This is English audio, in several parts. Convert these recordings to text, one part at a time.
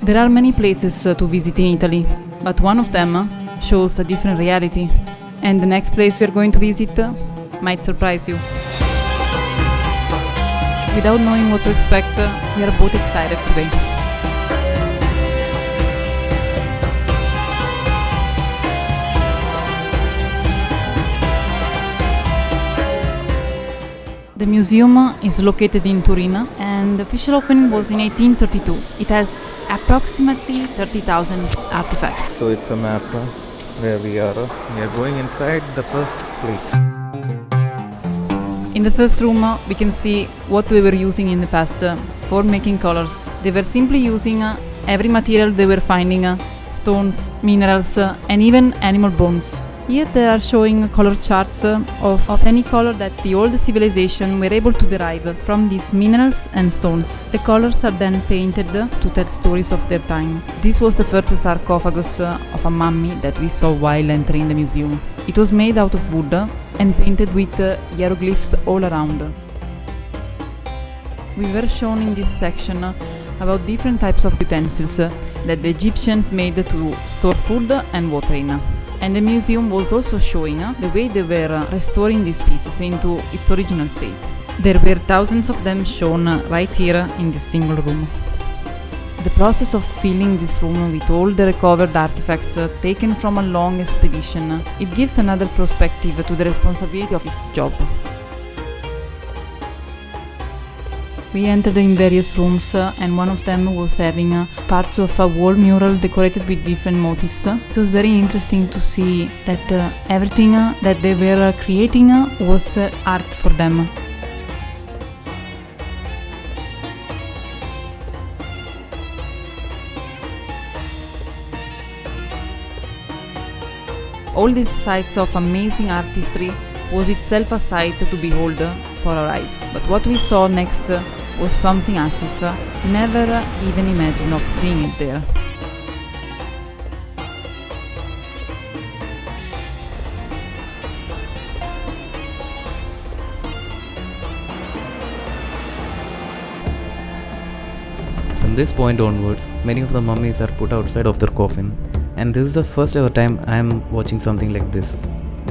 There are many places to visit in Italy, but one of them shows a different reality. And the next place we are going to visit might surprise you. Without knowing what to expect, we are both excited today. The museum is located in Torino and the official opening was in 1832. It has approximately 30,000 artifacts. So it's a map where we are. We are going inside the first place. In the first room, we can see what they were using in the past for making colors. They were simply using every material they were finding, stones, minerals, and even animal bones. Here they are showing color charts of any color that the old civilization were able to derive from these minerals and stones. The colors are then painted to tell stories of their time. This was the first sarcophagus of a mummy that we saw while entering the museum. It was made out of wood and painted with hieroglyphs all around. We were shown in this section about different types of utensils that the Egyptians made to store food and water in. And the museum was also showing the way they were restoring these pieces into its original state. There were thousands of them shown right here in this single room. The process of filling this room with all the recovered artifacts taken from a long expedition, it gives another perspective to the responsibility of this job. We entered in various rooms and one of them was having parts of a wall mural decorated with different motifs. It was very interesting to see that everything that they were creating was art for them. All these sites of amazing artistry was itself a sight to behold for our eyes. But what we saw next was something as if never even imagined of seeing it there. From this point onwards, many of the mummies are put outside of their coffin, and this is the first ever time I am watching something like this.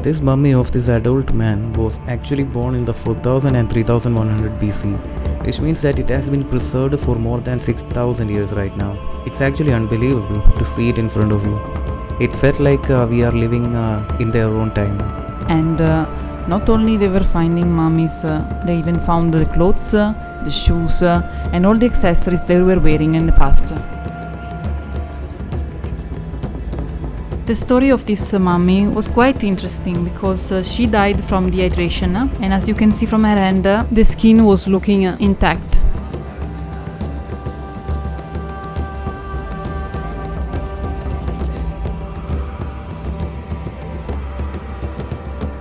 This mummy of this adult man was actually born in the 4000 and 3100 BC, which means that it has been preserved for more than 6000 years right now. It's actually unbelievable to see it in front of you. It felt like we are living in their own time. And not only they were finding mummies, they even found the clothes, the shoes, and all the accessories they were wearing in the past. The story of this mummy was quite interesting because she died from dehydration and as you can see from her hand, the skin was looking intact.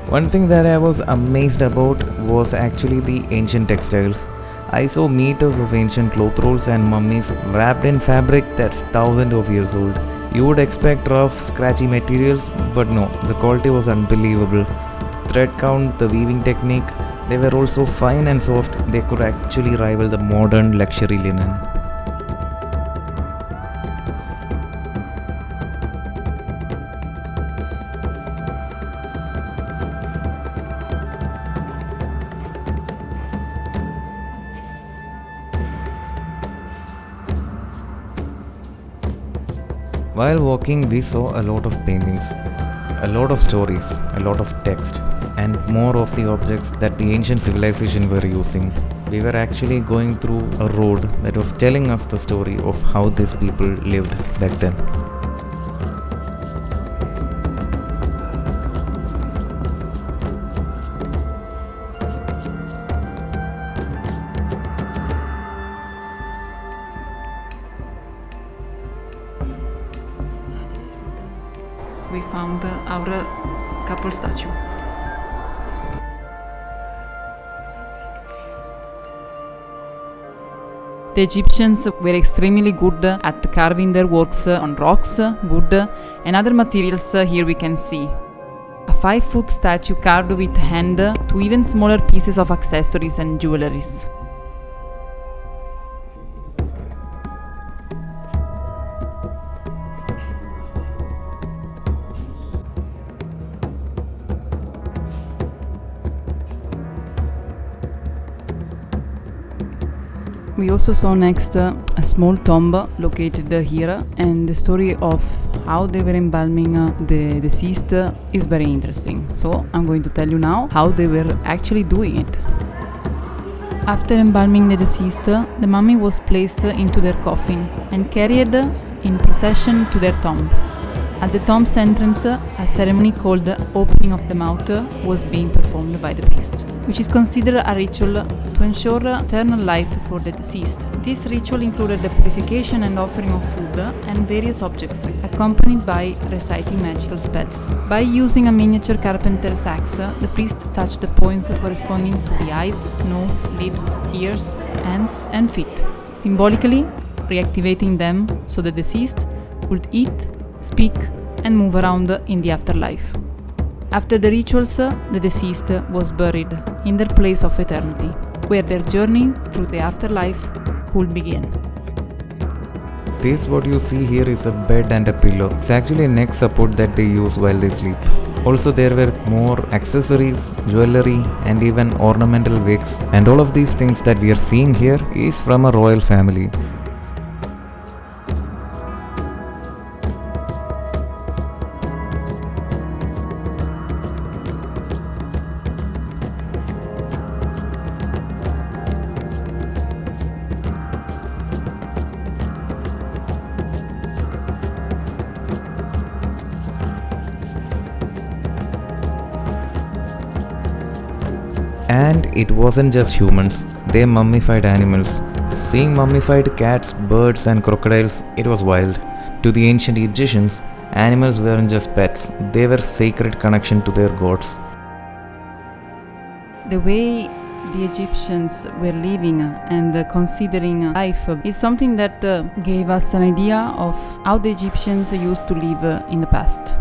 One thing that I was amazed about was actually the ancient textiles. I saw meters of ancient cloth rolls and mummies wrapped in fabric that's thousands of years old. You would expect rough, scratchy materials, but no, the quality was unbelievable. The thread count, the weaving technique, they were also fine and soft. They could actually rival the modern luxury linen. While walking, we saw a lot of paintings, a lot of stories, a lot of text, and more of the objects that the ancient civilization were using. We were actually going through a road that was telling us the story of how these people lived back then. We found our couple statue. The Egyptians were extremely good at carving their works on rocks, wood, and other materials here we can see. A 5-foot statue carved with hand to even smaller pieces of accessories and jewelries. We also saw next a small tomb located here, and the story of how they were embalming the deceased is very interesting. So I'm going to tell you now how they were actually doing it. After embalming the deceased, the mummy was placed into their coffin and carried in procession to their tomb. At the tomb's entrance, a ceremony called opening of the mouth was being performed by the priest, which is considered a ritual to ensure eternal life for the deceased. This ritual included the purification and offering of food and various objects, accompanied by reciting magical spells. By using a miniature carpenter's axe, the priest touched the points corresponding to the eyes, nose, lips, ears, hands, and feet, symbolically reactivating them so the deceased could eat, speak, and move around in the afterlife. After the rituals, the deceased was buried in their place of eternity, where their journey through the afterlife could begin. This what you see here is a bed and a pillow. It's actually a neck support that they use while they sleep. Also there were more accessories, jewelry, and even ornamental wigs, and all of these things that we are seeing here is from a royal family. And it wasn't just humans, they mummified animals. Seeing mummified cats, birds, and crocodiles, it was wild. To the ancient Egyptians, animals weren't just pets, they were sacred connection to their gods. The way the Egyptians were living and considering life is something that gave us an idea of how the Egyptians used to live in the past.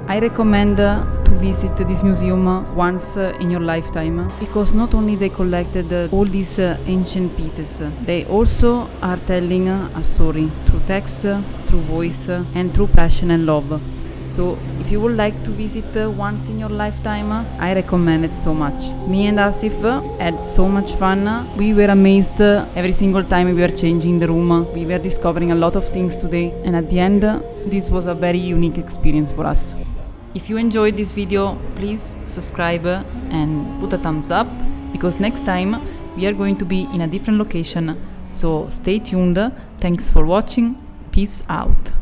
I recommend to visit this museum once in your lifetime, because not only they collected all these ancient pieces, they also are telling a story through text, through voice, and through passion and love. So if you would like to visit once in your lifetime, I recommend it so much. Me and Asif had so much fun. We were amazed every single time we were changing the room. We were discovering a lot of things today, and at the end, this was a very unique experience for us. If you enjoyed this video, please subscribe and put a thumbs up, because next time we are going to be in a different location. So stay tuned. Thanks for watching. Peace out.